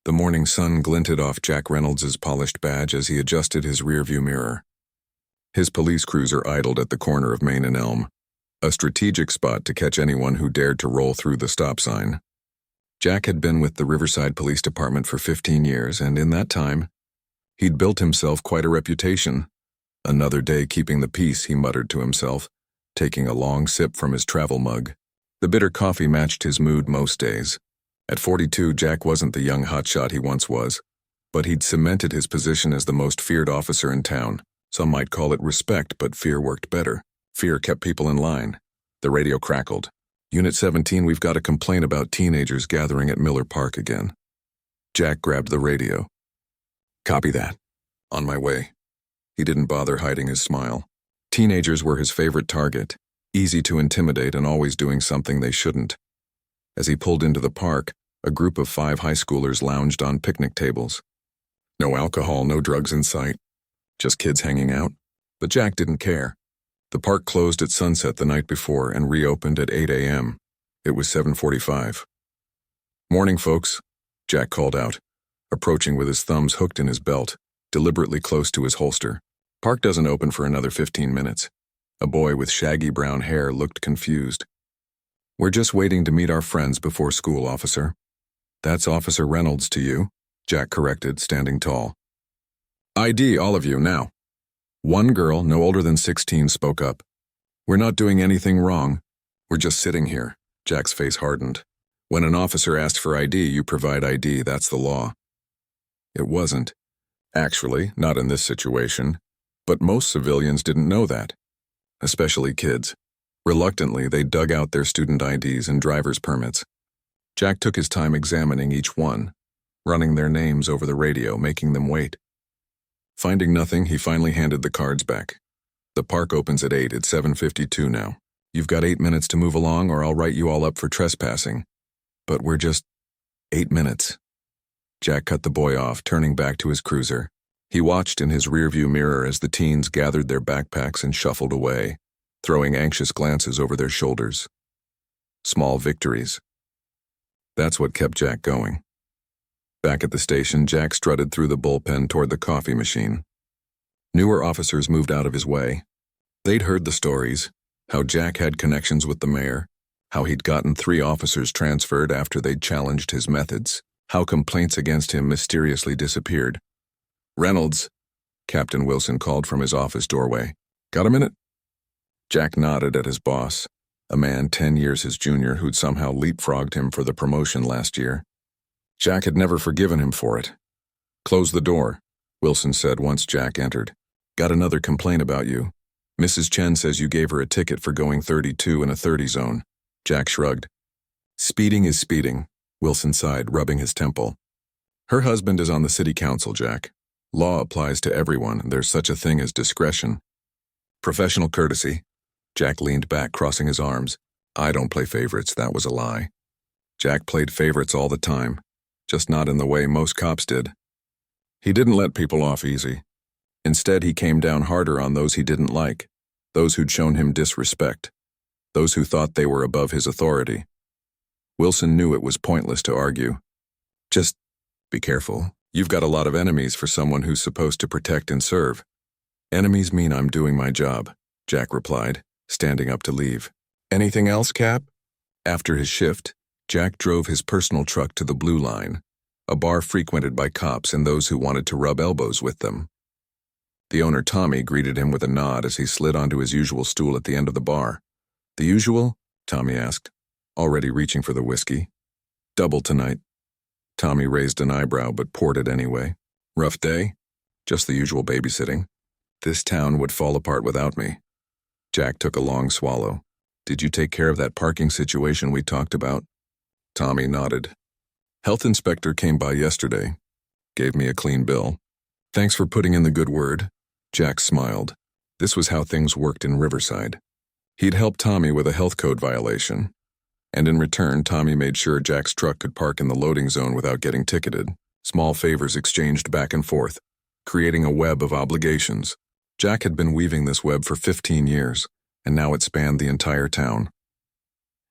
The morning sun glinted off Jack Reynolds's polished badge as he adjusted his rearview mirror. His police cruiser idled at the corner of Main and Elm, a strategic spot to catch anyone who dared to roll through the stop sign. Jack had been with the Riverside Police Department for 15 years, and in that time, he'd built himself quite a reputation. Another day keeping the peace, he muttered to himself, taking a long sip from his travel mug. The bitter coffee matched his mood most days. At 42, Jack wasn't the young hotshot he once was, but he'd cemented his position as the most feared officer in town. Some might call it respect, but fear worked better. Fear kept people in line. The radio crackled. Unit 17, we've got a complaint about teenagers gathering at Miller Park again. Jack grabbed the radio. Copy that. On my way. He didn't bother hiding his smile. Teenagers were his favorite target, easy to intimidate and always doing something they shouldn't. As he pulled into the park, a group of 5 high schoolers lounged on picnic tables. No alcohol, no drugs in sight. Just kids hanging out. But Jack didn't care. The park closed at sunset the night before and reopened at 8 a.m. It was 7:45. Morning, folks, Jack called out, approaching with his thumbs hooked in his belt, deliberately close to his holster. Park doesn't open for another 15 minutes. A boy with shaggy brown hair looked confused. We're just waiting to meet our friends before school, officer. That's Officer Reynolds to you, Jack corrected, standing tall. ID, all of you, now. One girl, no older than 16, spoke up. We're not doing anything wrong. We're just sitting here. Jack's face hardened. When an officer asks for ID, you provide ID, that's the law. It wasn't. Actually, not in this situation. But most civilians didn't know that. Especially kids. Reluctantly, they dug out their student IDs and driver's permits. Jack took his time examining each one, running their names over the radio, making them wait. Finding nothing, he finally handed the cards back. The park opens at 8, it's 7:52 now. You've got 8 minutes to move along or I'll write you all up for trespassing. But we're just 8 minutes. Jack cut the boy off, turning back to his cruiser. He watched in his rearview mirror as the teens gathered their backpacks and shuffled away, throwing anxious glances over their shoulders. Small victories. That's what kept Jack going. Back at the station, Jack strutted through the bullpen toward the coffee machine. Newer officers moved out of his way. They'd heard the stories, how Jack had connections with the mayor, how he'd gotten 3 officers transferred after they'd challenged his methods, how complaints against him mysteriously disappeared. Reynolds, Captain Wilson called from his office doorway. Got a minute? Jack nodded at his boss, a man 10 years his junior who'd somehow leapfrogged him for the promotion last year. Jack had never forgiven him for it. Close the door, Wilson said once Jack entered. Got another complaint about you. Mrs. Chen says you gave her a ticket for going 32 in a 30 zone. Jack shrugged. Speeding is speeding, Wilson sighed, rubbing his temple. Her husband is on the city council, Jack. Law applies to everyone, and there's such a thing as discretion. Professional courtesy. Jack leaned back, crossing his arms. I don't play favorites, that was a lie. Jack played favorites all the time, just not in the way most cops did. He didn't let people off easy. Instead, he came down harder on those he didn't like, those who'd shown him disrespect, those who thought they were above his authority. Wilson knew it was pointless to argue. Just be careful. You've got a lot of enemies for someone who's supposed to protect and serve. Enemies mean I'm doing my job, Jack replied, standing up to leave. Anything else, Cap? After his shift, Jack drove his personal truck to the Blue Line, a bar frequented by cops and those who wanted to rub elbows with them. The owner, Tommy, greeted him with a nod as he slid onto his usual stool at the end of the bar. The usual? Tommy asked, already reaching for the whiskey. Double tonight. Tommy raised an eyebrow but poured it anyway. Rough day? Just the usual babysitting. This town would fall apart without me. Jack took a long swallow. Did you take care of that parking situation we talked about? Tommy nodded. Health inspector came by yesterday. Gave me a clean bill. Thanks for putting in the good word. Jack smiled. This was how things worked in Riverside. He'd helped Tommy with a health code violation. And in return, Tommy made sure Jack's truck could park in the loading zone without getting ticketed. Small favors exchanged back and forth, creating a web of obligations. Jack had been weaving this web for 15 years, and now it spanned the entire town.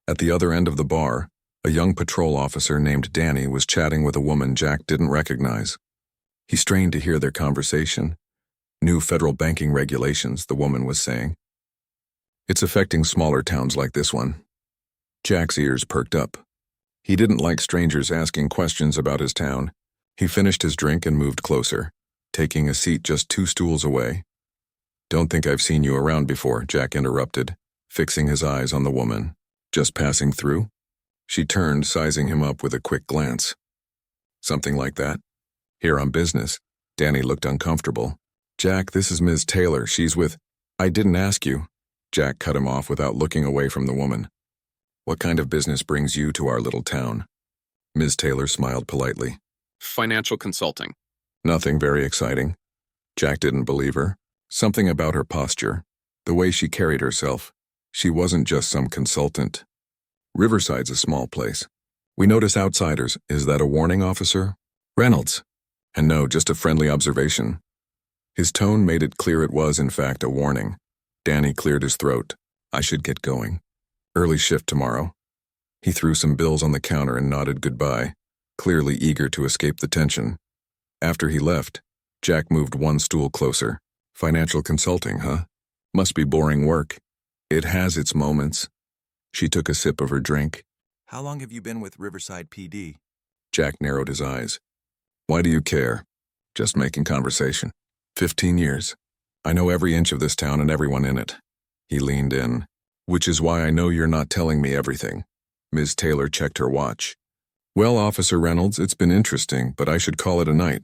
At the other end of the bar, A young patrol officer named Danny was chatting with a woman Jack didn't recognize. He strained to hear their conversation. New federal banking regulations, the woman was saying. It's affecting smaller towns like this one. Jack's ears perked up. He didn't like strangers asking questions about his town. He finished his drink and moved closer, taking a seat just 2 stools away. Don't think I've seen you around before, Jack interrupted, fixing his eyes on the woman. Just passing through? She turned, sizing him up with a quick glance. Something like that. Here on business. Danny looked uncomfortable. Jack, this is Ms. Taylor. She's with... I didn't ask you. Jack cut him off without looking away from the woman. What kind of business brings you to our little town? Ms. Taylor smiled politely. Financial consulting. Nothing very exciting. Jack didn't believe her. Something about her posture, the way she carried herself. She wasn't just some consultant. Riverside's a small place. We notice outsiders. Is that a warning, officer? Reynolds. And no, just a friendly observation. His tone made it clear it was, in fact, a warning. Danny cleared his throat. I should get going. Early shift tomorrow. He threw some bills on the counter and nodded goodbye, clearly eager to escape the tension. After he left, Jack moved 1 stool closer. Financial consulting, huh? Must be boring work. It has its moments. She took a sip of her drink. How long have you been with Riverside PD? Jack narrowed his eyes. Why do you care? Just making conversation. 15 years. I know every inch of this town and everyone in it. He leaned in. Which is why I know you're not telling me everything. Ms. Taylor checked her watch. Well, Officer Reynolds, it's been interesting, but I should call it a night.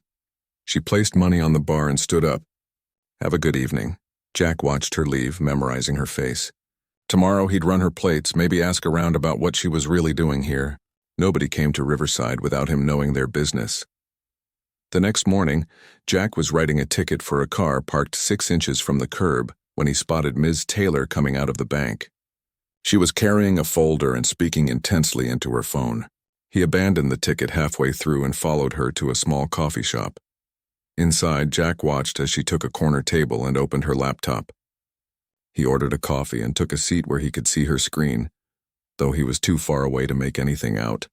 She placed money on the bar and stood up. Have a good evening. Jack watched her leave, memorizing her face. Tomorrow he'd run her plates, maybe ask around about what she was really doing here. Nobody came to Riverside without him knowing their business. The next morning, Jack was writing a ticket for a car parked 6 inches from the curb when he spotted Ms. Taylor coming out of the bank. She was carrying a folder and speaking intensely into her phone. He abandoned the ticket halfway through and followed her to a small coffee shop. Inside, Jack watched as she took a corner table and opened her laptop. He ordered a coffee and took a seat where he could see her screen, though he was too far away to make anything out.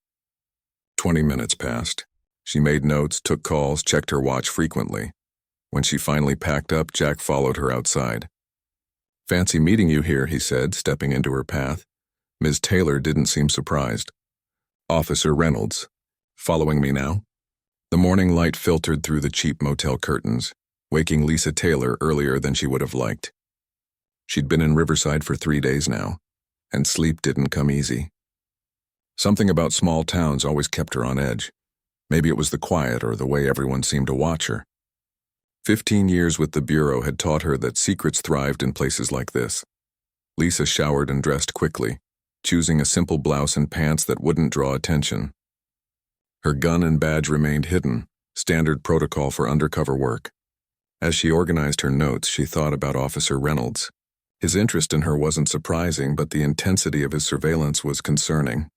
20 minutes passed. She made notes, took calls, checked her watch frequently. When she finally packed up, Jack followed her outside. Fancy meeting you here, he said, stepping into her path. Ms. Taylor didn't seem surprised. Officer Reynolds. Following me now? The morning light filtered through the cheap motel curtains, waking Lisa Taylor earlier than she would have liked. She'd been in Riverside for 3 days now, and sleep didn't come easy. Something about small towns always kept her on edge. Maybe it was the quiet or the way everyone seemed to watch her. 15 years with the Bureau had taught her that secrets thrived in places like this. Lisa showered and dressed quickly, choosing a simple blouse and pants that wouldn't draw attention. Her gun and badge remained hidden, standard protocol for undercover work. As she organized her notes, she thought about Officer Reynolds. His interest in her wasn't surprising, but the intensity of his surveillance was concerning.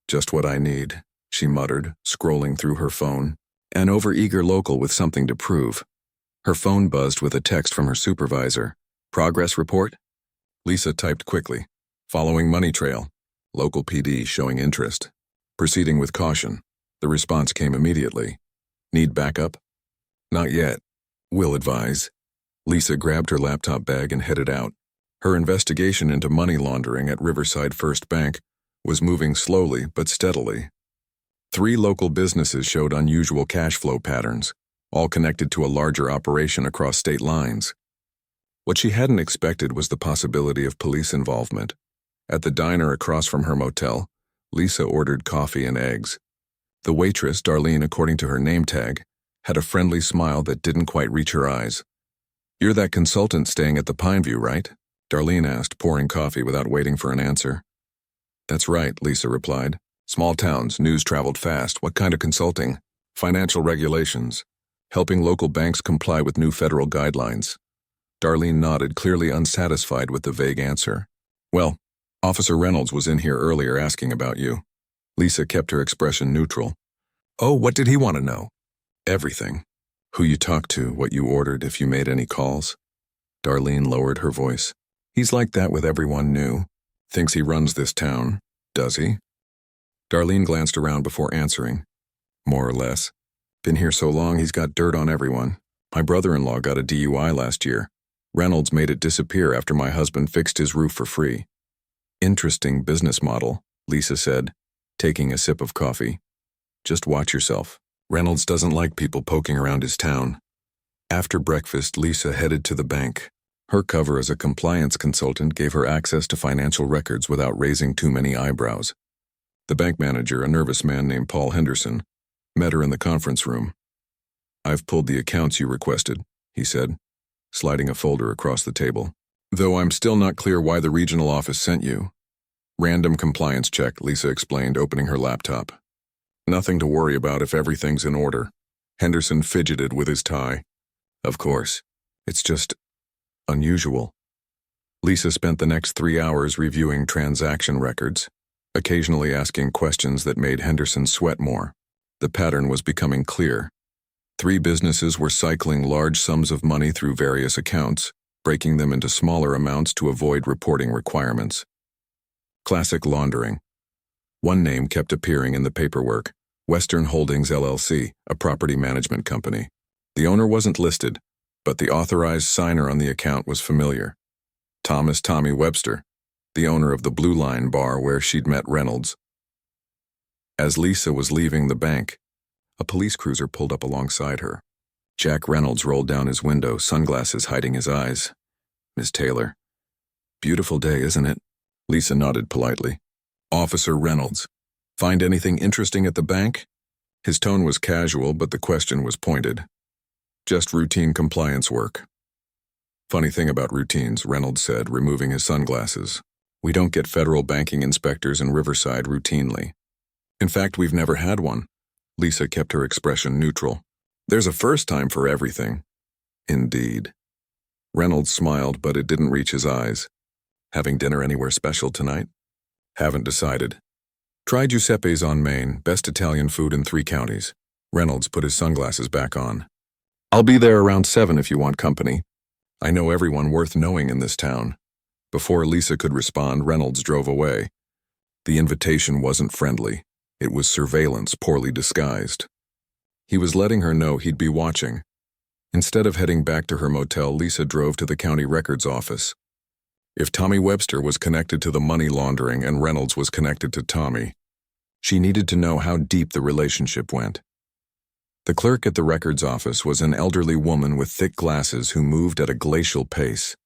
Just what I need, she muttered, scrolling through her phone. An overeager local with something to prove. Her phone buzzed with a text from her supervisor. Progress report? Lisa typed quickly. Following money trail. Local PD showing interest. Proceeding with caution. The response came immediately. Need backup? Not yet. Will advise. Lisa grabbed her laptop bag and headed out. Her investigation into money laundering at Riverside First Bank was moving slowly but steadily. 3 local businesses showed unusual cash flow patterns, all connected to a larger operation across state lines. What she hadn't expected was the possibility of police involvement. At the diner across from her motel, Lisa ordered coffee and eggs. The waitress, Darlene according to her name tag, had a friendly smile that didn't quite reach her eyes. You're that consultant staying at the Pineview, right? Darlene asked, pouring coffee without waiting for an answer. That's right, Lisa replied. Small towns, news traveled fast. What kind of consulting? Financial regulations. Helping local banks comply with new federal guidelines. Darlene nodded, clearly unsatisfied with the vague answer. Well, Officer Reynolds was in here earlier asking about you. Lisa kept her expression neutral. Oh, what did he want to know? Everything. Who you talked to, what you ordered, if you made any calls. Darlene lowered her voice. He's like that with everyone new. Thinks he runs this town. Does he? Darlene glanced around before answering. More or less. Been here so long he's got dirt on everyone. My brother-in-law got a DUI last year. Reynolds made it disappear after my husband fixed his roof for free. Interesting business model, Lisa said, taking a sip of coffee. Just watch yourself. Reynolds doesn't like people poking around his town. After breakfast, Lisa headed to the bank. Her cover as a compliance consultant gave her access to financial records without raising too many eyebrows. The bank manager, a nervous man named Paul Henderson, met her in the conference room. "I've pulled the accounts you requested," he said, sliding a folder across the table. "Though I'm still not clear why the regional office sent you." "Random compliance check," Lisa explained, opening her laptop. "Nothing to worry about if everything's in order." Henderson fidgeted with his tie. "Of course. It's just unusual." Lisa spent the next 3 hours reviewing transaction records, occasionally asking questions that made Henderson sweat more. The pattern was becoming clear. 3 businesses were cycling large sums of money through various accounts, breaking them into smaller amounts to avoid reporting requirements. Classic laundering. One name kept appearing in the paperwork: Western Holdings LLC, a property management company. The owner wasn't listed, but the authorized signer on the account was familiar. Thomas "Tommy" Webster, the owner of the Blue Line bar where she'd met Reynolds. As Lisa was leaving the bank, a police cruiser pulled up alongside her. Jack Reynolds rolled down his window, sunglasses hiding his eyes. "Miss Taylor." "Beautiful day, isn't it?" Lisa nodded politely. "Officer Reynolds. Find anything interesting at the bank?" His tone was casual, but the question was pointed. "Just routine compliance work." "Funny thing about routines," Reynolds said, removing his sunglasses. "We don't get federal banking inspectors in Riverside routinely. In fact, we've never had one." Lisa kept her expression neutral. "There's a first time for everything." "Indeed." Reynolds smiled, but it didn't reach his eyes. "Having dinner anywhere special tonight?" "Haven't decided. Try Giuseppe's on Main, best Italian food in 3 counties. Reynolds put his sunglasses back on. "I'll be there around 7 if you want company. I know everyone worth knowing in this town." Before Lisa could respond, Reynolds drove away. The invitation wasn't friendly. It was surveillance, poorly disguised. He was letting her know he'd be watching. Instead of heading back to her motel, Lisa drove to the county records office. If Tommy Webster was connected to the money laundering and Reynolds was connected to Tommy, she needed to know how deep the relationship went. The clerk at the records office was an elderly woman with thick glasses who moved at a glacial pace.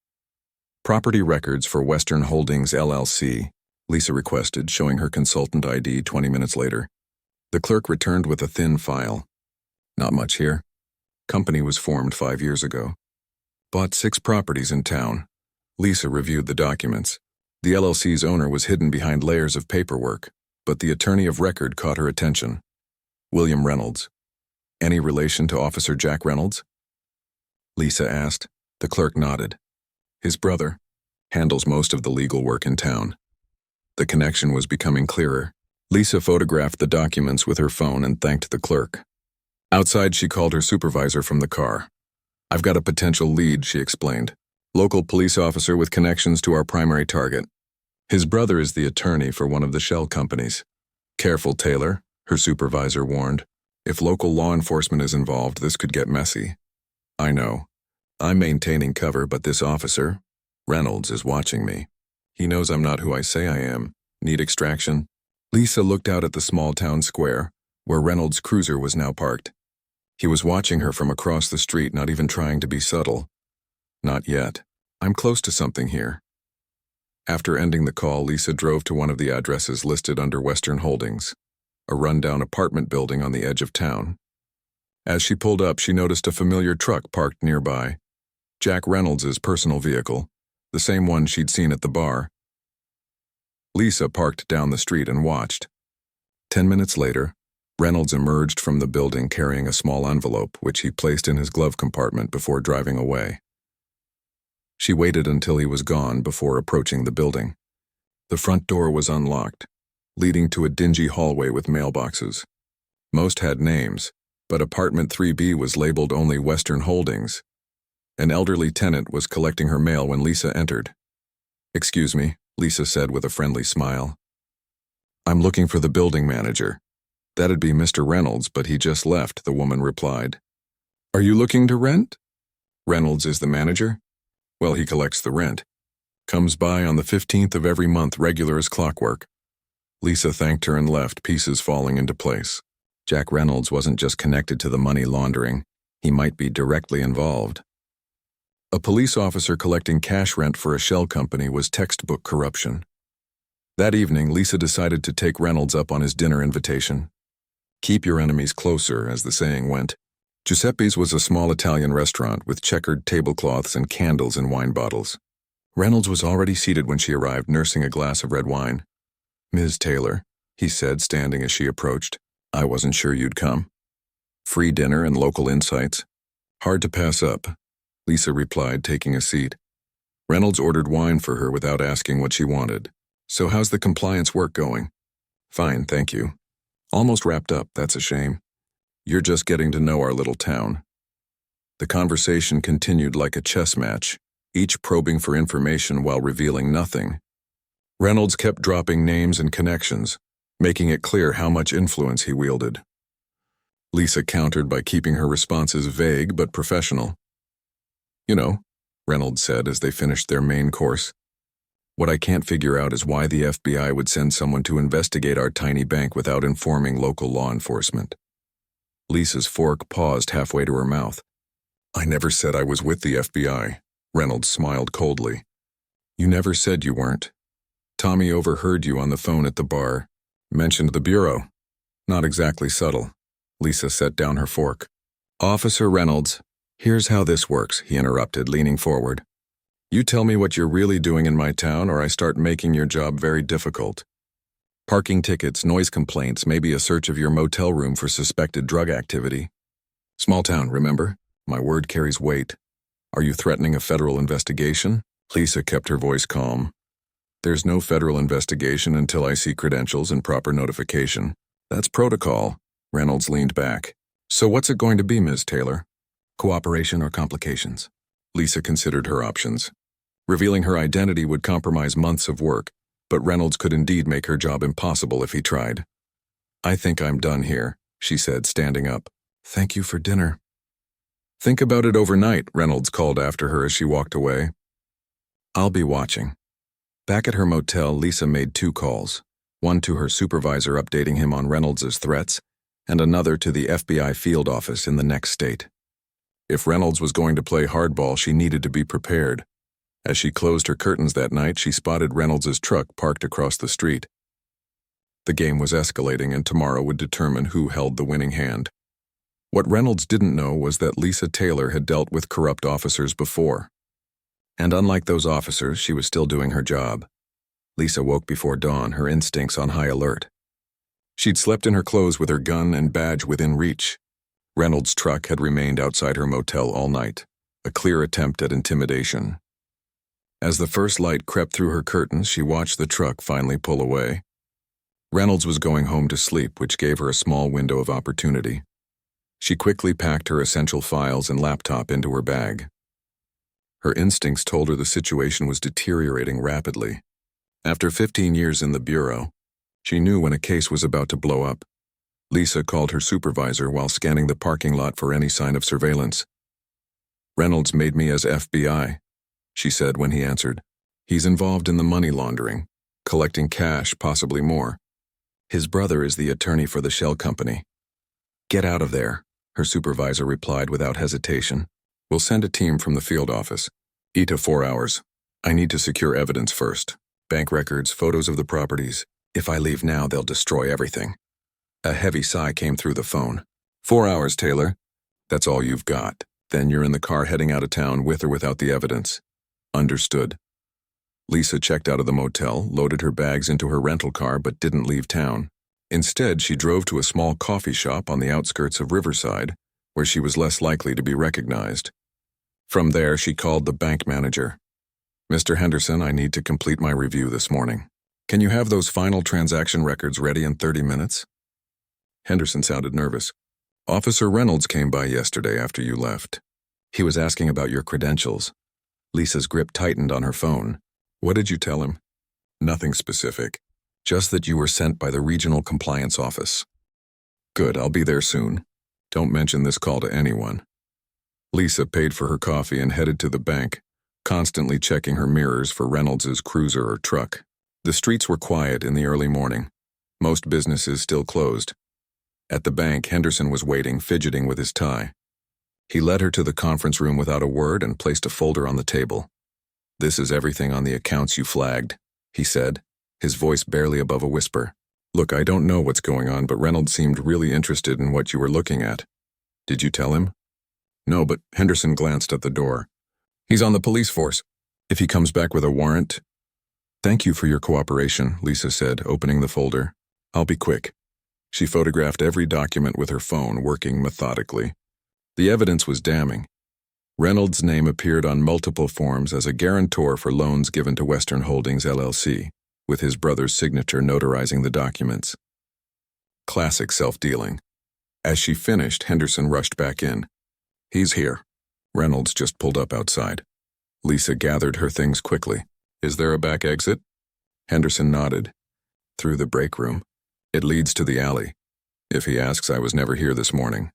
"Property records for Western Holdings LLC," Lisa requested, showing her consultant ID 20 minutes later. The clerk returned with a thin file. "Not much here. Company was formed 5 years ago. Bought 6 properties in town." Lisa reviewed the documents. The LLC's owner was hidden behind layers of paperwork, but the attorney of record caught her attention. "William Reynolds. Any relation to Officer Jack Reynolds?" Lisa asked. The clerk nodded. "His brother. Handles most of the legal work in town." The connection was becoming clearer. Lisa photographed the documents with her phone and thanked the clerk. Outside, she called her supervisor from the car. "I've got a potential lead," she explained. "Local police officer with connections to our primary target. His brother is the attorney for one of the shell companies." "Careful, Taylor," her supervisor warned. "If local law enforcement is involved, this could get messy." "I know. I'm maintaining cover, but this officer, Reynolds, is watching me. He knows I'm not who I say I am. Need extraction?" Lisa looked out at the small town square, where Reynolds' cruiser was now parked. He was watching her from across the street, not even trying to be subtle. "Not yet. I'm close to something here." After ending the call, Lisa drove to one of the addresses listed under Western Holdings, a rundown apartment building on the edge of town. As she pulled up, she noticed a familiar truck parked nearby. Jack Reynolds' personal vehicle, the same one she'd seen at the bar. Lisa parked down the street and watched. 10 minutes later, Reynolds emerged from the building carrying a small envelope, which he placed in his glove compartment before driving away. She waited until he was gone before approaching the building. The front door was unlocked, leading to a dingy hallway with mailboxes. Most had names, but apartment 3B was labeled only Western Holdings. An elderly tenant was collecting her mail when Lisa entered. "Excuse me," Lisa said with a friendly smile. I'm looking for the building manager. That'd be Mr. Reynolds, but he just left, the woman replied. Are you looking to rent? Reynolds is the manager? Well, he collects the rent. Comes by on the 15th of every month, regular as clockwork. Lisa thanked her and left, pieces falling into place. Jack Reynolds wasn't just connected to the money laundering. He might be directly involved. A police officer collecting cash rent for a shell company was textbook corruption. That evening, Lisa decided to take Reynolds up on his dinner invitation. Keep your enemies closer, as the saying went. Giuseppe's was a small Italian restaurant with checkered tablecloths and candles in wine bottles. Reynolds was already seated when she arrived, nursing a glass of red wine. Ms. Taylor, he said, standing as she approached. I wasn't sure you'd come. Free dinner and local insights. Hard to pass up, Lisa replied, taking a seat. Reynolds ordered wine for her without asking what she wanted. So how's the compliance work going? Fine, thank you. Almost wrapped up, that's a shame. You're just getting to know our little town. The conversation continued like a chess match, each probing for information while revealing nothing. Reynolds kept dropping names and connections, making it clear how much influence he wielded. Lisa countered by keeping her responses vague but professional. You know, Reynolds said as they finished their main course. What I can't figure out is why the FBI would send someone to investigate our tiny bank without informing local law enforcement. Lisa's fork paused halfway to her mouth. I never said I was with the FBI, Reynolds smiled coldly. You never said you weren't. Tommy overheard you on the phone at the bar. Mentioned the bureau. Not exactly subtle. Lisa set down her fork. Officer Reynolds, here's how this works, he interrupted, leaning forward. You tell me what you're really doing in my town or I start making your job very difficult. Parking tickets, noise complaints, maybe a search of your motel room for suspected drug activity. Small town, remember? My word carries weight. Are you threatening a federal investigation? Lisa kept her voice calm. There's no federal investigation until I see credentials and proper notification. That's protocol. Reynolds leaned back. So what's it going to be, Ms. Taylor? Cooperation or complications? Lisa considered her options. Revealing her identity would compromise months of work, but Reynolds could indeed make her job impossible if he tried. I think I'm done here, she said, standing up. Thank you for dinner. Think about it overnight, Reynolds called after her as she walked away. I'll be watching. Back at her motel, Lisa made 2 calls, one to her supervisor updating him on Reynolds' threats, and another to the FBI field office in the next state. If Reynolds was going to play hardball, she needed to be prepared. As she closed her curtains that night, she spotted Reynolds' truck parked across the street. The game was escalating, and tomorrow would determine who held the winning hand. What Reynolds didn't know was that Lisa Taylor had dealt with corrupt officers before. And unlike those officers, she was still doing her job. Lisa woke before dawn, her instincts on high alert. She'd slept in her clothes with her gun and badge within reach. Reynolds' truck had remained outside her motel all night, a clear attempt at intimidation. As the first light crept through her curtains, she watched the truck finally pull away. Reynolds was going home to sleep, which gave her a small window of opportunity. She quickly packed her essential files and laptop into her bag. Her instincts told her the situation was deteriorating rapidly. After 15 years in the bureau, she knew when a case was about to blow up. Lisa called her supervisor while scanning the parking lot for any sign of surveillance. Reynolds made me as FBI, she said when he answered. He's involved in the money laundering, collecting cash, possibly more. His brother is the attorney for the shell company. Get out of there, her supervisor replied without hesitation. We'll send a team from the field office. 3 to 4 hours. I need to secure evidence first. Bank records, photos of the properties. If I leave now, they'll destroy everything. A heavy sigh came through the phone. 4 hours, Taylor. That's all you've got. Then you're in the car heading out of town with or without the evidence. Understood. Lisa checked out of the motel, loaded her bags into her rental car, but didn't leave town. Instead, she drove to a small coffee shop on the outskirts of Riverside, where she was less likely to be recognized. From there, she called the bank manager. Mr. Henderson, I need to complete my review this morning. Can you have those final transaction records ready in 30 minutes? Henderson sounded nervous. Officer Reynolds came by yesterday after you left. He was asking about your credentials. Lisa's grip tightened on her phone. What did you tell him? Nothing specific. Just that you were sent by the regional compliance office. Good, I'll be there soon. Don't mention this call to anyone. Lisa paid for her coffee and headed to the bank, constantly checking her mirrors for Reynolds's cruiser or truck. The streets were quiet in the early morning. Most businesses still closed. At the bank, Henderson was waiting, fidgeting with his tie. He led her to the conference room without a word and placed a folder on the table. "This is everything on the accounts you flagged," he said, his voice barely above a whisper. "Look, I don't know what's going on, but Reynolds seemed really interested in what you were looking at. Did you tell him?" "No, but," Henderson glanced at the door. "He's on the police force. If he comes back with a warrant—" "Thank you for your cooperation," Lisa said, opening the folder. "I'll be quick." She photographed every document with her phone, working methodically. The evidence was damning. Reynolds' name appeared on multiple forms as a guarantor for loans given to Western Holdings, LLC, with his brother's signature notarizing the documents. Classic self-dealing. As she finished, Henderson rushed back in. "He's here." Reynolds just pulled up outside. Lisa gathered her things quickly. "Is there a back exit?" Henderson nodded. "Through the break room. It leads to the alley. If he asks, I was never here this morning."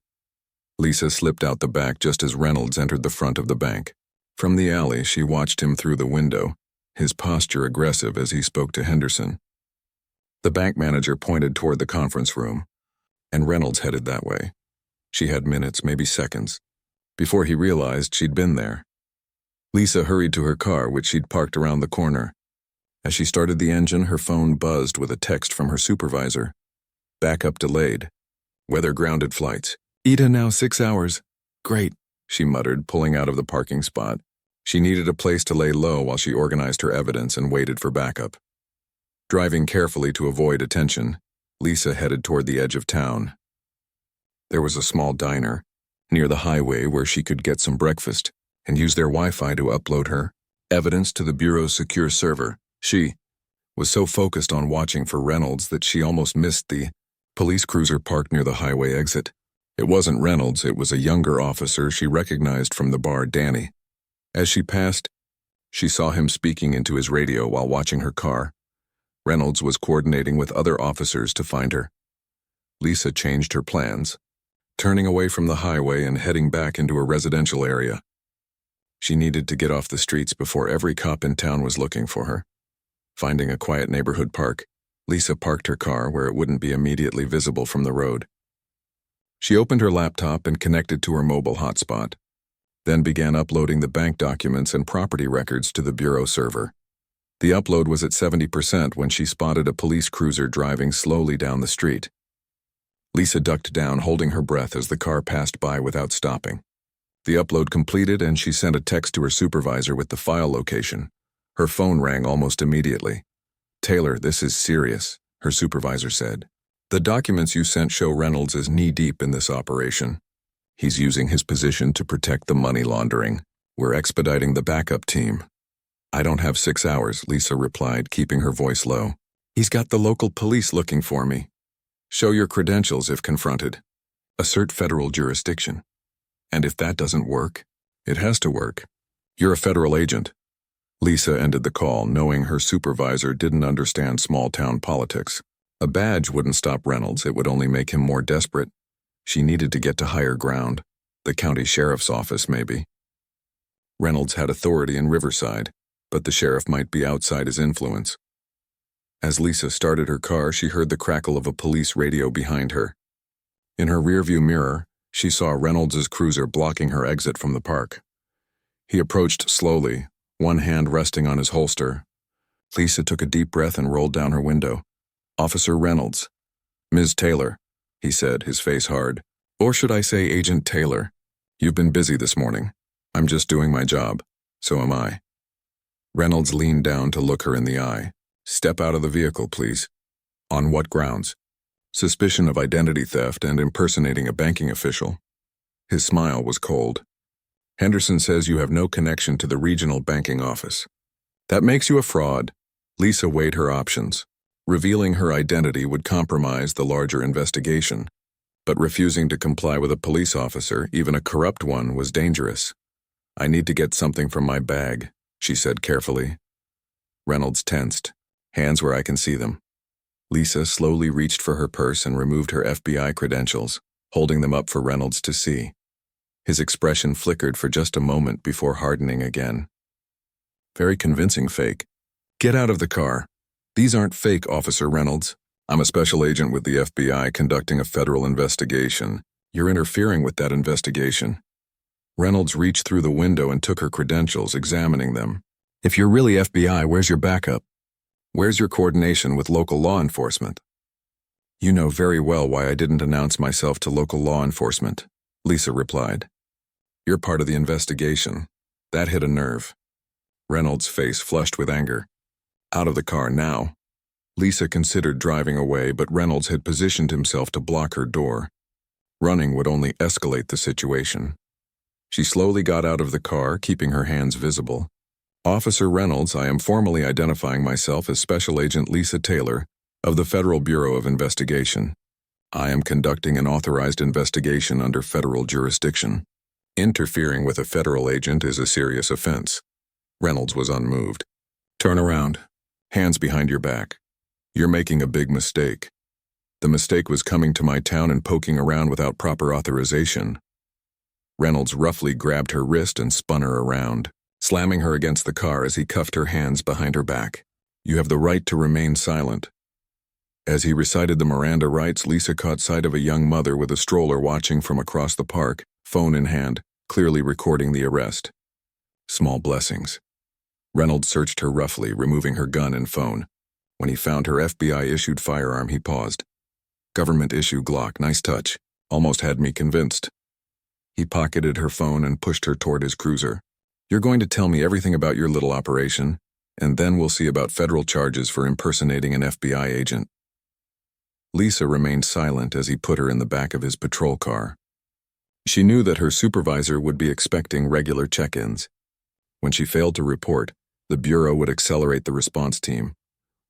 Lisa slipped out the back just as Reynolds entered the front of the bank. From the alley, she watched him through the window, his posture aggressive as he spoke to Henderson. The bank manager pointed toward the conference room, and Reynolds headed that way. She had minutes, maybe seconds, before he realized she'd been there. Lisa hurried to her car, which she'd parked around the corner. As she started the engine, her phone buzzed with a text from her supervisor. "Backup delayed. Weather grounded flights. Ida now 6 hours. Great," she muttered, pulling out of the parking spot. She needed a place to lay low while she organized her evidence and waited for backup. Driving carefully to avoid attention, Lisa headed toward the edge of town. There was a small diner near the highway where she could get some breakfast and use their Wi-Fi to upload her evidence to the Bureau's secure server. She was so focused on watching for Reynolds that she almost missed the police cruiser parked near the highway exit. It wasn't Reynolds, it was a younger officer she recognized from the bar, Danny. As she passed, she saw him speaking into his radio while watching her car. Reynolds was coordinating with other officers to find her. Lisa changed her plans, turning away from the highway and heading back into a residential area. She needed to get off the streets before every cop in town was looking for her. Finding a quiet neighborhood park, Lisa parked her car where it wouldn't be immediately visible from the road. She opened her laptop and connected to her mobile hotspot, then began uploading the bank documents and property records to the Bureau server. The upload was at 70% when she spotted a police cruiser driving slowly down the street. Lisa ducked down, holding her breath as the car passed by without stopping. The upload completed, and she sent a text to her supervisor with the file location. Her phone rang almost immediately. "Taylor, this is serious," her supervisor said. "The documents you sent show Reynolds is knee-deep in this operation. He's using his position to protect the money laundering. We're expediting the backup team." "I don't have 6 hours," Lisa replied, keeping her voice low. "He's got the local police looking for me." "Show your credentials if confronted. Assert federal jurisdiction. And if that doesn't work, it has to work. You're a federal agent." Lisa ended the call, knowing her supervisor didn't understand small-town politics. A badge wouldn't stop Reynolds, it would only make him more desperate. She needed to get to higher ground, the county sheriff's office maybe. Reynolds had authority in Riverside, but the sheriff might be outside his influence. As Lisa started her car, she heard the crackle of a police radio behind her. In her rearview mirror, she saw Reynolds's cruiser blocking her exit from the park. He approached slowly, one hand resting on his holster. Lisa took a deep breath and rolled down her window. "Officer Reynolds." "Ms. Taylor," he said, his face hard. "Or should I say Agent Taylor? You've been busy this morning. I'm just doing my job. So am I." Reynolds leaned down to look her in the eye. "Step out of the vehicle, please." "On what grounds?" "Suspicion of identity theft and impersonating a banking official." His smile was cold. "Henderson says you have no connection to the regional banking office. That makes you a fraud." Lisa weighed her options. Revealing her identity would compromise the larger investigation, but refusing to comply with a police officer, even a corrupt one, was dangerous. "I need to get something from my bag," she said carefully. Reynolds tensed, hands where I can see them. Lisa slowly reached for her purse and removed her FBI credentials, holding them up for Reynolds to see. His expression flickered for just a moment before hardening again. Very convincing fake. Get out of the car. These aren't fake, Officer Reynolds. I'm a special agent with the FBI conducting a federal investigation. You're interfering with that investigation. Reynolds reached through the window and took her credentials, examining them. If you're really FBI, where's your backup? Where's your coordination with local law enforcement? You know very well why I didn't announce myself to local law enforcement, Lisa replied. You're part of the investigation. That hit a nerve. Reynolds' face flushed with anger. Out of the car now. Lisa considered driving away, but Reynolds had positioned himself to block her door. Running would only escalate the situation. She slowly got out of the car, keeping her hands visible. Officer Reynolds, I am formally identifying myself as Special Agent Lisa Taylor of the Federal Bureau of Investigation. I am conducting an authorized investigation under federal jurisdiction. Interfering with a federal agent is a serious offense. Reynolds was unmoved. Turn around. Hands behind your back. You're making a big mistake. The mistake was coming to my town and poking around without proper authorization. Reynolds roughly grabbed her wrist and spun her around, slamming her against the car as he cuffed her hands behind her back. You have the right to remain silent. As he recited the Miranda rights, Lisa caught sight of a young mother with a stroller watching from across the park, phone in hand, clearly recording the arrest. Small blessings. Reynolds searched her roughly, removing her gun and phone. When he found her FBI-issued firearm, he paused. Government-issue Glock, nice touch. Almost had me convinced. He pocketed her phone and pushed her toward his cruiser. You're going to tell me everything about your little operation, and then we'll see about federal charges for impersonating an FBI agent. Lisa remained silent as he put her in the back of his patrol car. She knew that her supervisor would be expecting regular check-ins. When she failed to report, the Bureau would accelerate the response team.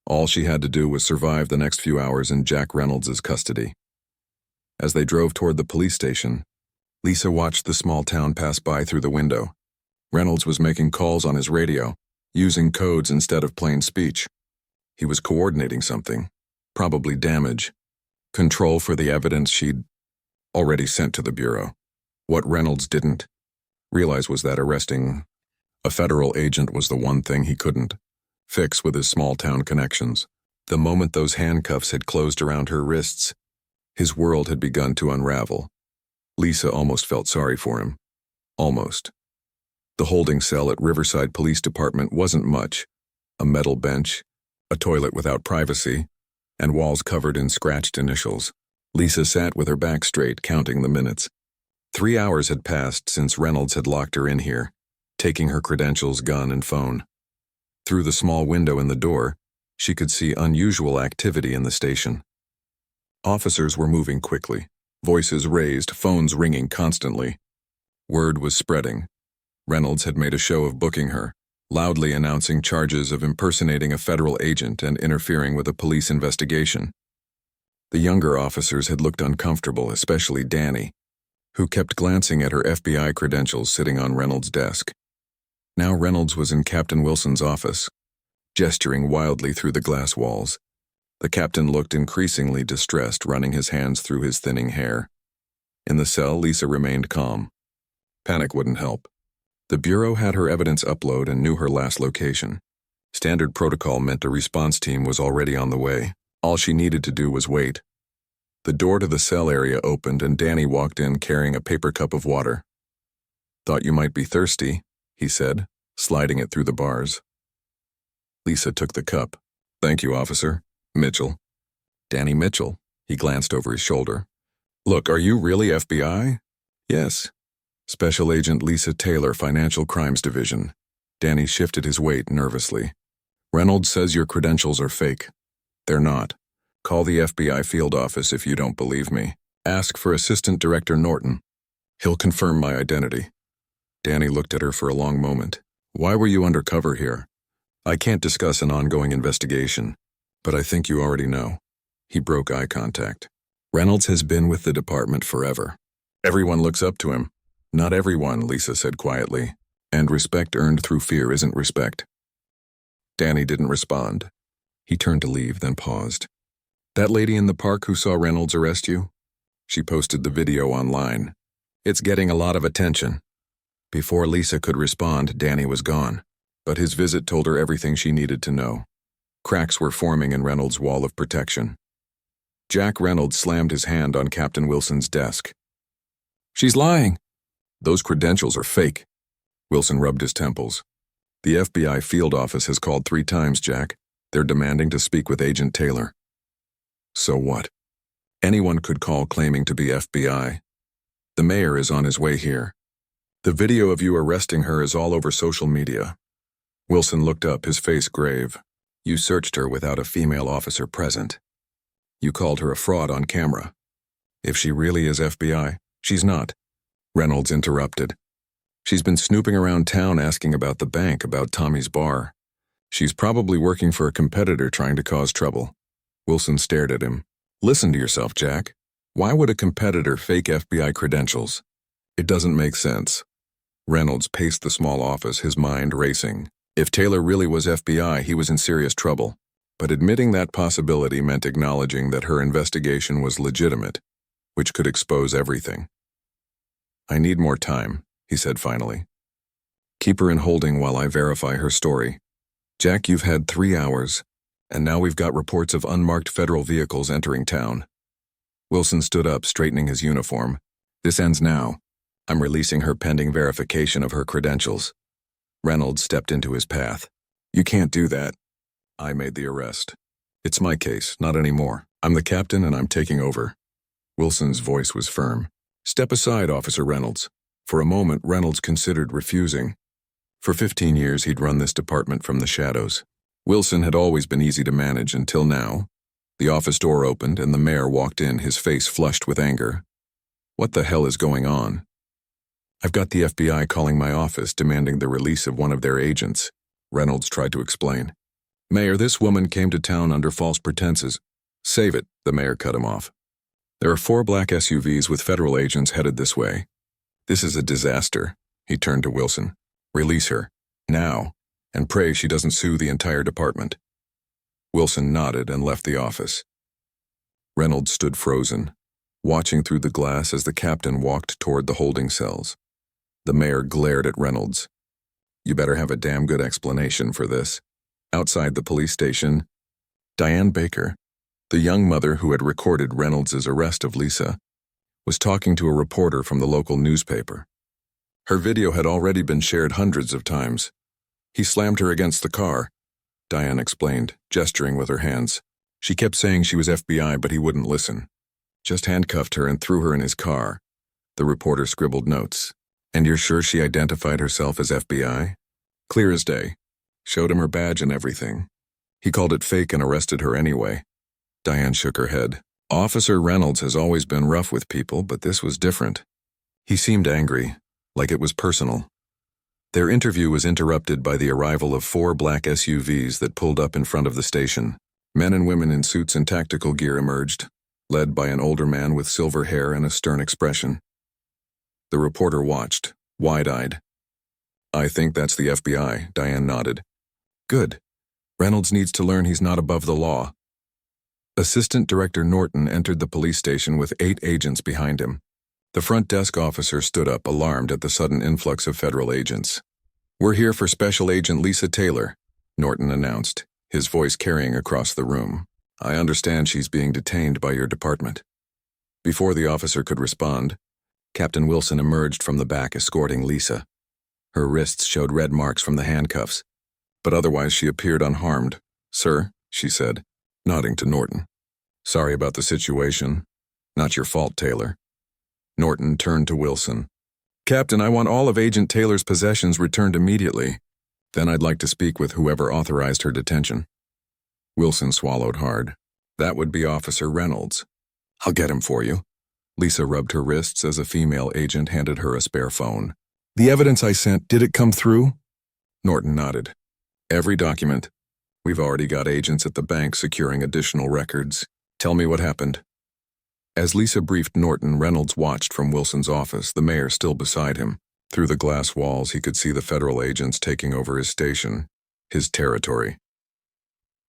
All she had to do was survive the next few hours in Jack Reynolds' custody. As they drove toward the police station, Lisa watched the small town pass by through the window. Reynolds was making calls on his radio, using codes instead of plain speech. He was coordinating something, probably damage, control for the evidence she'd already sent to the Bureau. What Reynolds didn't realize was that arresting a federal agent was the one thing he couldn't fix with his small-town connections. The moment those handcuffs had closed around her wrists, his world had begun to unravel. Lisa almost felt sorry for him. Almost. The holding cell at Riverside Police Department wasn't much. A metal bench, a toilet without privacy, and walls covered in scratched initials. Lisa sat with her back straight, counting the minutes. 3 hours had passed since Reynolds had locked her in here, taking her credentials, gun, and phone. Through the small window in the door, she could see unusual activity in the station. Officers were moving quickly, voices raised, phones ringing constantly. Word was spreading. Reynolds had made a show of booking her, loudly announcing charges of impersonating a federal agent and interfering with a police investigation. The younger officers had looked uncomfortable, especially Danny, who kept glancing at her FBI credentials sitting on Reynolds' desk. Now Reynolds was in Captain Wilson's office, gesturing wildly through the glass walls. The captain looked increasingly distressed, running his hands through his thinning hair. In the cell, Lisa remained calm. Panic wouldn't help. The Bureau had her evidence upload and knew her last location. Standard protocol meant a response team was already on the way. All she needed to do was wait. The door to the cell area opened and Danny walked in carrying a paper cup of water. Thought you might be thirsty, he said, sliding it through the bars. Lisa took the cup. Thank you, officer. Mitchell. Danny Mitchell. He glanced over his shoulder. Look, are you really FBI? Yes. Special Agent Lisa Taylor, Financial Crimes Division. Danny shifted his weight nervously. Reynolds says your credentials are fake. They're not. Call the FBI field office if you don't believe me. Ask for Assistant Director Norton. He'll confirm my identity. Danny looked at her for a long moment. Why were you undercover here? I can't discuss an ongoing investigation, but I think you already know. He broke eye contact. Reynolds has been with the department forever. Everyone looks up to him. Not everyone, Lisa said quietly. And respect earned through fear isn't respect. Danny didn't respond. He turned to leave, then paused. That lady in the park who saw Reynolds arrest you? She posted the video online. It's getting a lot of attention. Before Lisa could respond, Danny was gone. But his visit told her everything she needed to know. Cracks were forming in Reynolds' wall of protection. Jack Reynolds slammed his hand on Captain Wilson's desk. She's lying. Those credentials are fake. Wilson rubbed his temples. The FBI field office has called 3 times, Jack. They're demanding to speak with Agent Taylor. So what? Anyone could call claiming to be FBI. The mayor is on his way here. The video of you arresting her is all over social media. Wilson looked up, his face grave. You searched her without a female officer present. You called her a fraud on camera. If she really is FBI, she's not. Reynolds interrupted. She's been snooping around town asking about the bank, about Tommy's bar. She's probably working for a competitor trying to cause trouble. Wilson stared at him. Listen to yourself, Jack. Why would a competitor fake FBI credentials? It doesn't make sense. Reynolds paced the small office, his mind racing. If Taylor really was FBI, he was in serious trouble. But admitting that possibility meant acknowledging that her investigation was legitimate, which could expose everything. I need more time, he said finally. Keep her in holding while I verify her story. Jack, you've had 3 hours, and now we've got reports of unmarked federal vehicles entering town. Wilson stood up, straightening his uniform. This ends now. I'm releasing her pending verification of her credentials. Reynolds stepped into his path. You can't do that. I made the arrest. It's my case, not anymore. I'm the captain and I'm taking over. Wilson's voice was firm. Step aside, Officer Reynolds. For a moment, Reynolds considered refusing. For 15 years, he'd run this department from the shadows. Wilson had always been easy to manage until now. The office door opened and the mayor walked in, his face flushed with anger. What the hell is going on? I've got the FBI calling my office demanding the release of one of their agents, Reynolds tried to explain. Mayor, this woman came to town under false pretenses. Save it, the mayor cut him off. There are 4 black SUVs with federal agents headed this way. This is a disaster, he turned to Wilson. Release her, now, and pray she doesn't sue the entire department. Wilson nodded and left the office. Reynolds stood frozen, watching through the glass as the captain walked toward the holding cells. The mayor glared at Reynolds. You better have a damn good explanation for this. Outside the police station, Diane Baker, the young mother who had recorded Reynolds' arrest of Lisa, was talking to a reporter from the local newspaper. Her video had already been shared hundreds of times. He slammed her against the car, Diane explained, gesturing with her hands. She kept saying she was FBI, but he wouldn't listen. Just handcuffed her and threw her in his car. The reporter scribbled notes. And you're sure she identified herself as FBI? Clear as day. Showed him her badge and everything. He called it fake and arrested her anyway. Diane shook her head. Officer Reynolds has always been rough with people, but this was different. He seemed angry, like it was personal. Their interview was interrupted by the arrival of 4 black SUVs that pulled up in front of the station. Men and women in suits and tactical gear emerged, led by an older man with silver hair and a stern expression. The reporter watched, wide-eyed. I think that's the FBI, Diane nodded. Good. Reynolds needs to learn he's not above the law. Assistant Director Norton entered the police station with 8 agents behind him. The front desk officer stood up, alarmed at the sudden influx of federal agents. We're here for Special Agent Lisa Taylor, Norton announced, his voice carrying across the room. I understand she's being detained by your department. Before the officer could respond, Captain Wilson emerged from the back escorting Lisa. Her wrists showed red marks from the handcuffs, but otherwise she appeared unharmed. Sir, she said, nodding to Norton. Sorry about the situation. Not your fault, Taylor. Norton turned to Wilson. Captain, I want all of Agent Taylor's possessions returned immediately. Then I'd like to speak with whoever authorized her detention. Wilson swallowed hard. That would be Officer Reynolds. I'll get him for you. Lisa rubbed her wrists as a female agent handed her a spare phone. The evidence I sent, did it come through? Norton nodded. Every document. We've already got agents at the bank securing additional records. Tell me what happened. As Lisa briefed Norton, Reynolds watched from Wilson's office, the mayor still beside him. Through the glass walls, he could see the federal agents taking over his station, his territory.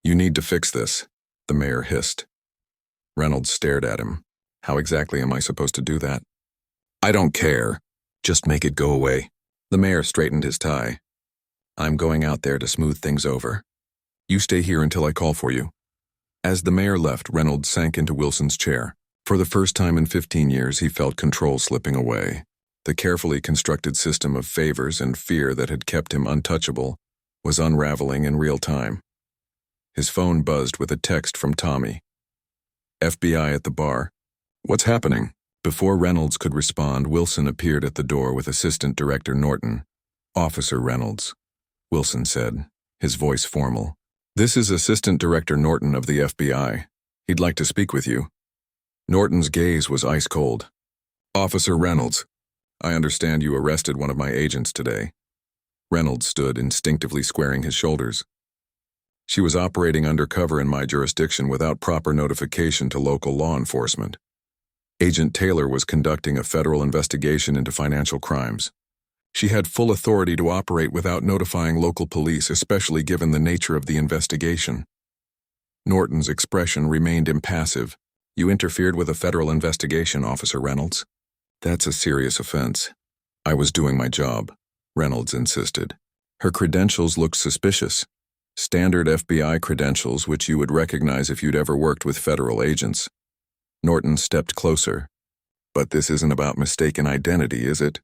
You need to fix this, the mayor hissed. Reynolds stared at him. How exactly am I supposed to do that? I don't care. Just make it go away. The mayor straightened his tie. I'm going out there to smooth things over. You stay here until I call for you. As the mayor left, Reynolds sank into Wilson's chair. For the first time in 15 years, he felt control slipping away. The carefully constructed system of favors and fear that had kept him untouchable was unraveling in real time. His phone buzzed with a text from Tommy. FBI at the bar. What's happening? Before Reynolds could respond, Wilson appeared at the door with Assistant Director Norton. Officer Reynolds, Wilson said, his voice formal. This is Assistant Director Norton of the FBI. He'd like to speak with you. Norton's gaze was ice cold. Officer Reynolds, I understand you arrested one of my agents today. Reynolds stood, instinctively squaring his shoulders. She was operating undercover in my jurisdiction without proper notification to local law enforcement. Agent Taylor was conducting a federal investigation into financial crimes. She had full authority to operate without notifying local police, especially given the nature of the investigation. Norton's expression remained impassive. You interfered with a federal investigation, Officer Reynolds. That's a serious offense. I was doing my job, Reynolds insisted. Her credentials looked suspicious. Standard FBI credentials which you would recognize if you'd ever worked with federal agents. Norton stepped closer. But this isn't about mistaken identity, is it?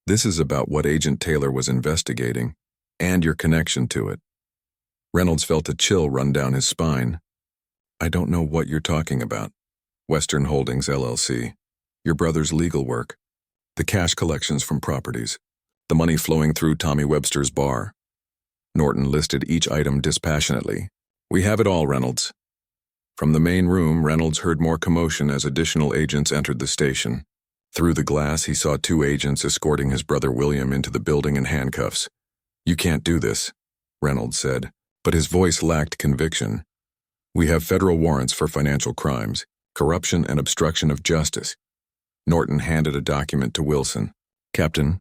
This is about what Agent Taylor was investigating, and your connection to it. Reynolds felt a chill run down his spine. I don't know what you're talking about. Western Holdings, LLC. Your brother's legal work. The cash collections from properties. The money flowing through Tommy Webster's bar. Norton listed each item dispassionately. We have it all, Reynolds. From the main room, Reynolds heard more commotion as additional agents entered the station. Through the glass, he saw 2 agents escorting his brother William into the building in handcuffs. You can't do this, Reynolds said, but his voice lacked conviction. We have federal warrants for financial crimes, corruption and obstruction of justice. Norton handed a document to Wilson. Captain,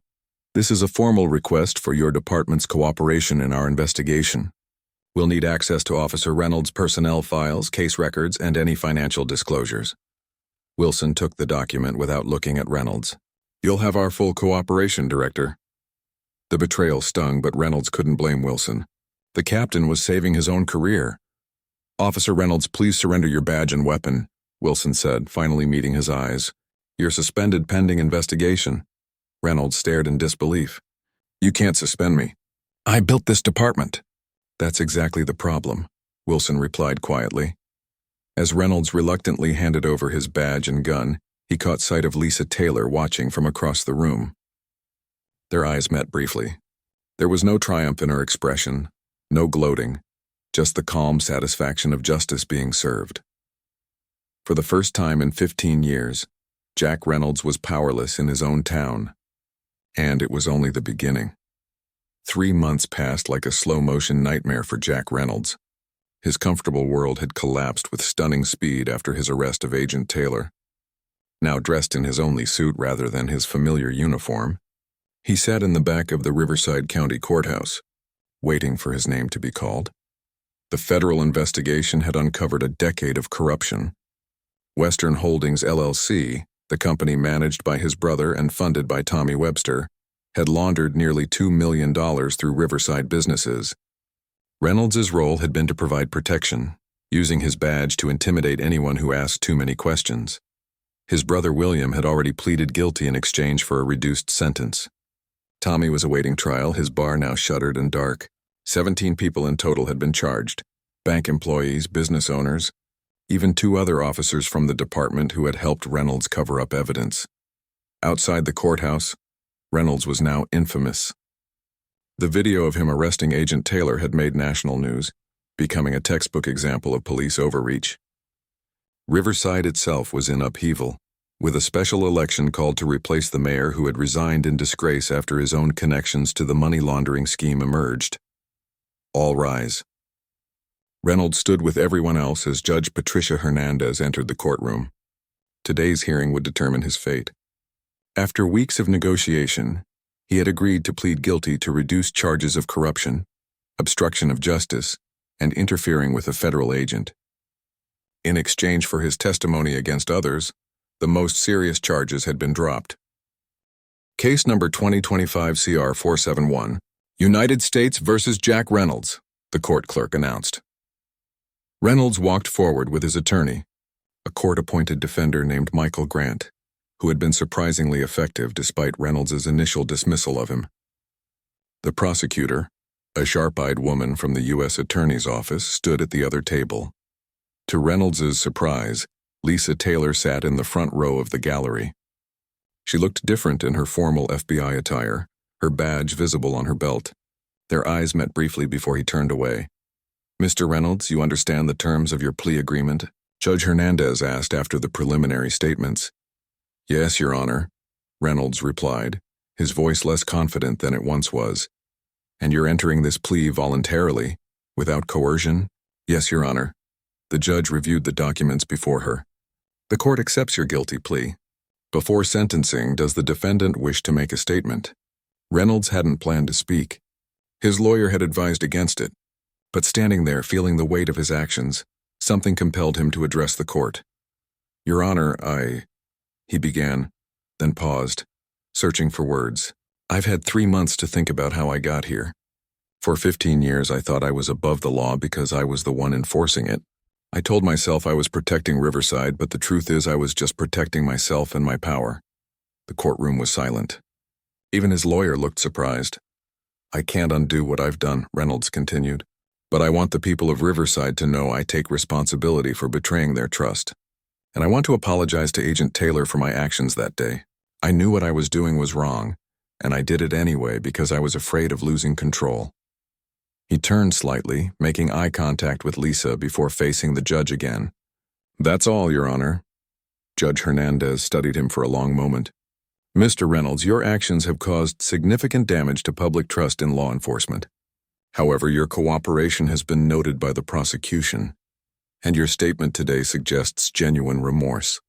this is a formal request for your department's cooperation in our investigation. We'll need access to Officer Reynolds' personnel files, case records, and any financial disclosures. Wilson took the document without looking at Reynolds. You'll have our full cooperation, Director. The betrayal stung, but Reynolds couldn't blame Wilson. The captain was saving his own career. Officer Reynolds, please surrender your badge and weapon, Wilson said, finally meeting his eyes. You're suspended pending investigation. Reynolds stared in disbelief. You can't suspend me. I built this department. That's exactly the problem, Wilson replied quietly. As Reynolds reluctantly handed over his badge and gun, he caught sight of Lisa Taylor watching from across the room. Their eyes met briefly. There was no triumph in her expression, no gloating, just the calm satisfaction of justice being served. For the first time in 15 years, Jack Reynolds was powerless in his own town. And it was only the beginning. 3 months passed like a slow-motion nightmare for Jack Reynolds. His comfortable world had collapsed with stunning speed after his arrest of Agent Taylor. Now dressed in his only suit rather than his familiar uniform, he sat in the back of the Riverside County Courthouse, waiting for his name to be called. The federal investigation had uncovered a decade of corruption. Western Holdings, LLC, the company managed by his brother and funded by Tommy Webster, had laundered nearly $2 million through Riverside businesses. Reynolds' role had been to provide protection, using his badge to intimidate anyone who asked too many questions. His brother William had already pleaded guilty in exchange for a reduced sentence. Tommy was awaiting trial, his bar now shuttered and dark. 17 people in total had been charged. Bank employees, business owners, even 2 other officers from the department who had helped Reynolds cover up evidence. Outside the courthouse, Reynolds was now infamous. The video of him arresting Agent Taylor had made national news, becoming a textbook example of police overreach. Riverside itself was in upheaval, with a special election called to replace the mayor who had resigned in disgrace after his own connections to the money laundering scheme emerged. All rise. Reynolds stood with everyone else as Judge Patricia Hernandez entered the courtroom. Today's hearing would determine his fate. After weeks of negotiation, he had agreed to plead guilty to reduced charges of corruption, obstruction of justice, and interfering with a federal agent. In exchange for his testimony against others, the most serious charges had been dropped. Case number 2025 CR 471, United States versus Jack Reynolds, the court clerk announced. Reynolds walked forward with his attorney, a court-appointed defender named Michael Grant, who had been surprisingly effective despite Reynolds' initial dismissal of him. The prosecutor, a sharp-eyed woman from the U.S. Attorney's Office, stood at the other table. To Reynolds' surprise, Lisa Taylor sat in the front row of the gallery. She looked different in her formal FBI attire, her badge visible on her belt. Their eyes met briefly before he turned away. "Mr. Reynolds, you understand the terms of your plea agreement?" Judge Hernandez asked after the preliminary statements. "Yes, Your Honor," Reynolds replied, his voice less confident than it once was. "And you're entering this plea voluntarily, without coercion?" "Yes, Your Honor." The judge reviewed the documents before her. "The court accepts your guilty plea. Before sentencing, does the defendant wish to make a statement?" Reynolds hadn't planned to speak. His lawyer had advised against it, but standing there feeling the weight of his actions, something compelled him to address the court. "Your Honor, he began, then paused, searching for words. "I've had 3 months to think about how I got here. For 15 years I thought I was above the law because I was the one enforcing it. I told myself I was protecting Riverside, but the truth is I was just protecting myself and my power." The courtroom was silent. Even his lawyer looked surprised. "I can't undo what I've done," Reynolds continued, "but I want the people of Riverside to know I take responsibility for betraying their trust. And I want to apologize to Agent Taylor for my actions that day. I knew what I was doing was wrong, and I did it anyway because I was afraid of losing control." He turned slightly, making eye contact with Lisa before facing the judge again. "That's all, Your Honor." Judge Hernandez studied him for a long moment. "Mr. Reynolds, your actions have caused significant damage to public trust in law enforcement. However, your cooperation has been noted by the prosecution, and your statement today suggests genuine remorse."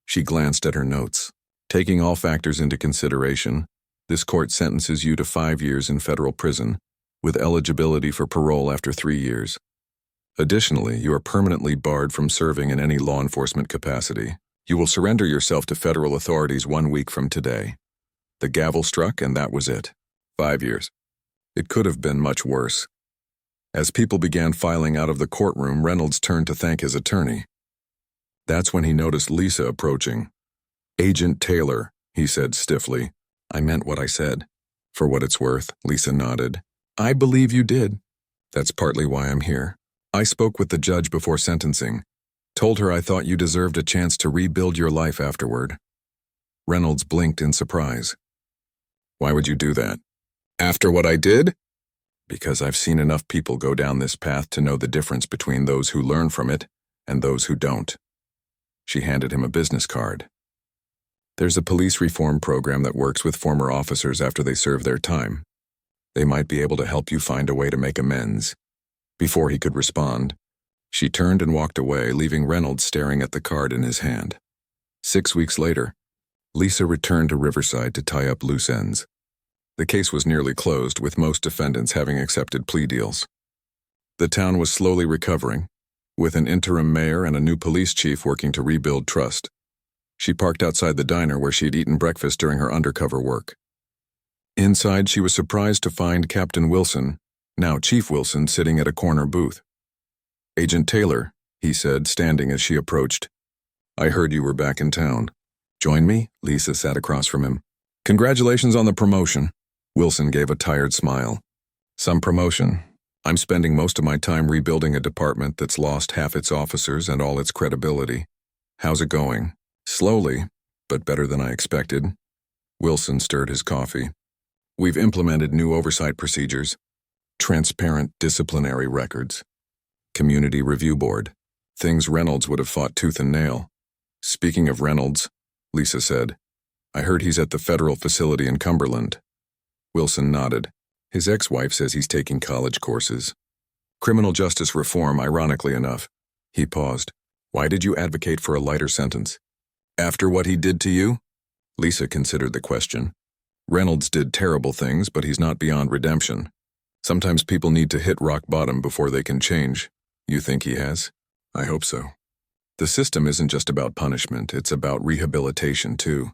She glanced at her notes. "Taking all factors into consideration, this court sentences you to 5 years in federal prison, with eligibility for parole after 3 years. Additionally, you are permanently barred from serving in any law enforcement capacity. You will surrender yourself to federal authorities 1 week from today." The gavel struck, and that was it. 5 years. It could have been much worse. As people began filing out of the courtroom, Reynolds turned to thank his attorney. That's when he noticed Lisa approaching. "Agent Taylor," he said stiffly. "I meant what I said." "For what it's worth," Lisa nodded. "I believe you did. That's partly why I'm here. I spoke with the judge before sentencing. Told her I thought you deserved a chance to rebuild your life afterward." Reynolds blinked in surprise. "Why would you do that?" "After what I did?" "Because I've seen enough people go down this path to know the difference between those who learn from it and those who don't." She handed him a business card. "There's a police reform program that works with former officers after they serve their time. They might be able to help you find a way to make amends." Before he could respond, she turned and walked away, leaving Reynolds staring at the card in his hand. 6 weeks later, Lisa returned to Riverside to tie up loose ends. The case was nearly closed, with most defendants having accepted plea deals. The town was slowly recovering, with an interim mayor and a new police chief working to rebuild trust. She parked outside the diner where she'd eaten breakfast during her undercover work. Inside, she was surprised to find Captain Wilson, now Chief Wilson, sitting at a corner booth. "Agent Taylor," he said, standing as she approached. "I heard you were back in town. Join me?" Lisa sat across from him. "Congratulations on the promotion." Wilson gave a tired smile. "Some promotion. I'm spending most of my time rebuilding a department that's lost half its officers and all its credibility. How's it going?" "Slowly, but better than I expected." Wilson stirred his coffee. "We've implemented new oversight procedures, transparent disciplinary records, community review board, things Reynolds would have fought tooth and nail." "Speaking of Reynolds," Lisa said, "I heard he's at the federal facility in Cumberland." Wilson nodded. "His ex-wife says he's taking college courses. Criminal justice reform, ironically enough." He paused. "Why did you advocate for a lighter sentence?" "After what he did to you?" Lisa considered the question. "Reynolds did terrible things, but he's not beyond redemption. Sometimes people need to hit rock bottom before they can change. You think he has?" "I hope so." The system isn't just about punishment, it's about rehabilitation too.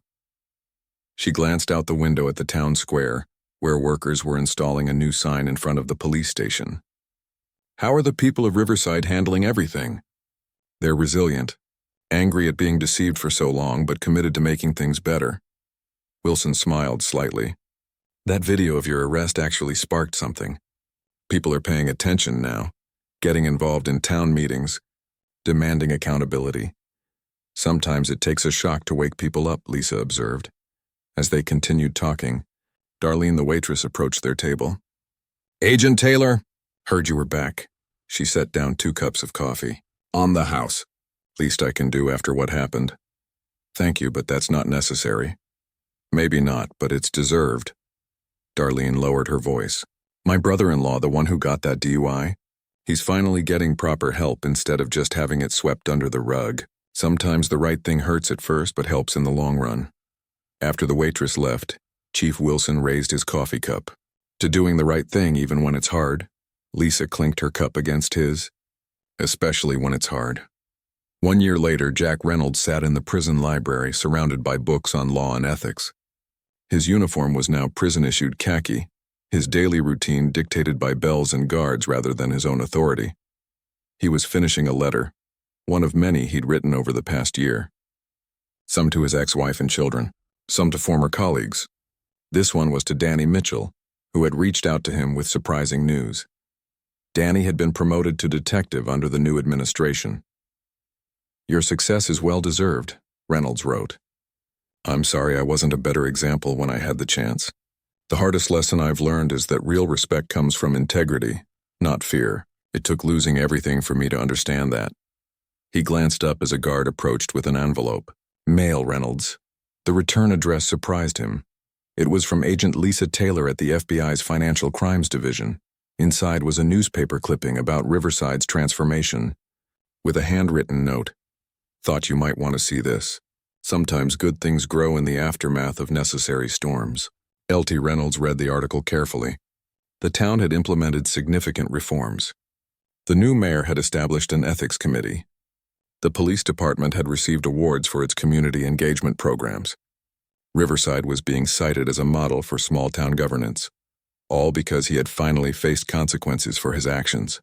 She glanced out the window at the town square, where workers were installing a new sign in front of the police station. How are the people of Riverside handling everything? They're resilient, angry at being deceived for so long, but committed to making things better. Wilson smiled slightly. That video of your arrest actually sparked something. People are paying attention now, getting involved in town meetings, demanding accountability. Sometimes it takes a shock to wake people up, Lisa observed. As they continued talking, Darlene the waitress approached their table. Agent Taylor, heard you were back. She set down 2 cups of coffee. On the house. Least I can do after what happened. Thank you, but that's not necessary. Maybe not, but it's deserved. Darlene lowered her voice. My brother-in-law, the one who got that DUI, he's finally getting proper help instead of just having it swept under the rug. Sometimes the right thing hurts at first but helps in the long run. After the waitress left, Chief Wilson raised his coffee cup. To doing the right thing even when it's hard. Lisa clinked her cup against his. Especially when it's hard. 1 year later, Jack Reynolds sat in the prison library surrounded by books on law and ethics. His uniform was now prison-issued khaki, his daily routine dictated by bells and guards rather than his own authority. He was finishing a letter, one of many he'd written over the past year. Some to his ex-wife and children, some to former colleagues. This one was to Danny Mitchell, who had reached out to him with surprising news. Danny had been promoted to detective under the new administration. Your success is well-deserved, Reynolds wrote. I'm sorry I wasn't a better example when I had the chance. The hardest lesson I've learned is that real respect comes from integrity, not fear. It took losing everything for me to understand that. He glanced up as a guard approached with an envelope. Mail, Reynolds. The return address surprised him. It was from Agent Lisa Taylor at the FBI's Financial Crimes Division. Inside was a newspaper clipping about Riverside's transformation, with a handwritten note. Thought you might want to see this. Sometimes good things grow in the aftermath of necessary storms. L.T. Reynolds read the article carefully. The town had implemented significant reforms. The new mayor had established an ethics committee. The police department had received awards for its community engagement programs. Riverside was being cited as a model for small-town governance, all because he had finally faced consequences for his actions.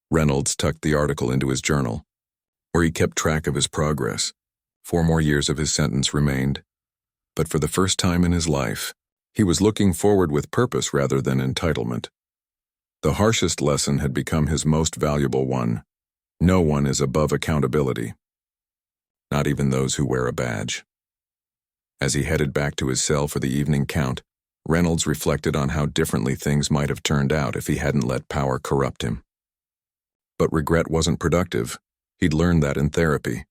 Reynolds tucked the article into his journal, where he kept track of his progress. 4 more years of his sentence remained. But for the first time in his life, he was looking forward with purpose rather than entitlement. The harshest lesson had become his most valuable one. No one is above accountability. Not even those who wear a badge. As he headed back to his cell for the evening count, Reynolds reflected on how differently things might have turned out if he hadn't let power corrupt him. But regret wasn't productive. He'd learned that in therapy.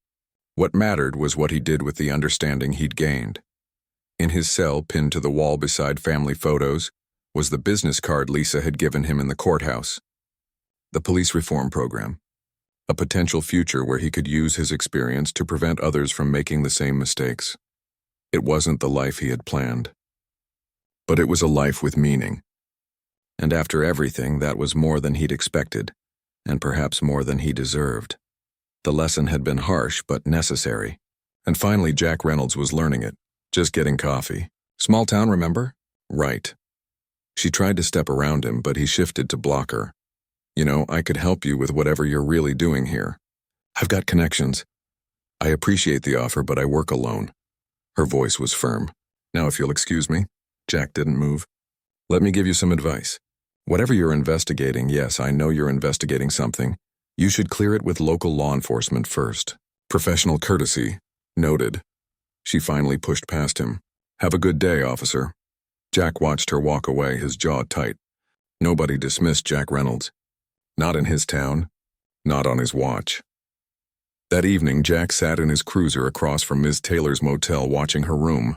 What mattered was what he did with the understanding he'd gained. In his cell, pinned to the wall beside family photos, was the business card Lisa had given him in the courthouse. The police reform program. A potential future where he could use his experience to prevent others from making the same mistakes. It wasn't the life he had planned. But it was a life with meaning. And after everything, that was more than he'd expected, and perhaps more than he deserved. The lesson had been harsh but necessary. And finally Jack Reynolds was learning it, just getting coffee. Small town, remember? Right. She tried to step around him, but he shifted to block her. You know, I could help you with whatever you're really doing here. I've got connections. I appreciate the offer, but I work alone. Her voice was firm. Now, if you'll excuse me. Jack didn't move. Let me give you some advice. Whatever you're investigating, yes, I know you're investigating something. You should clear it with local law enforcement first. Professional courtesy. Noted. She finally pushed past him. Have a good day, officer. Jack watched her walk away, his jaw tight. Nobody dismissed Jack Reynolds. Not in his town. Not on his watch. That evening, Jack sat in his cruiser across from Ms. Taylor's motel watching her room.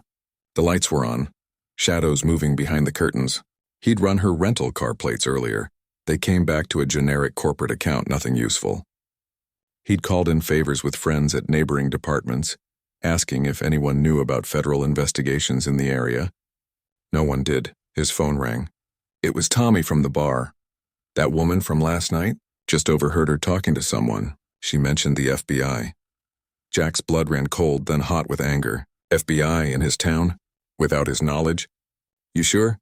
The lights were on, shadows moving behind the curtains. He'd run her rental car plates earlier. They came back to a generic corporate account, nothing useful. He'd called in favors with friends at neighboring departments, asking if anyone knew about federal investigations in the area. No one did. His phone rang. It was Tommy from the bar. That woman from last night? Just overheard her talking to someone. She mentioned the FBI. Jack's blood ran cold, then hot with anger. FBI in his town? Without his knowledge? You sure?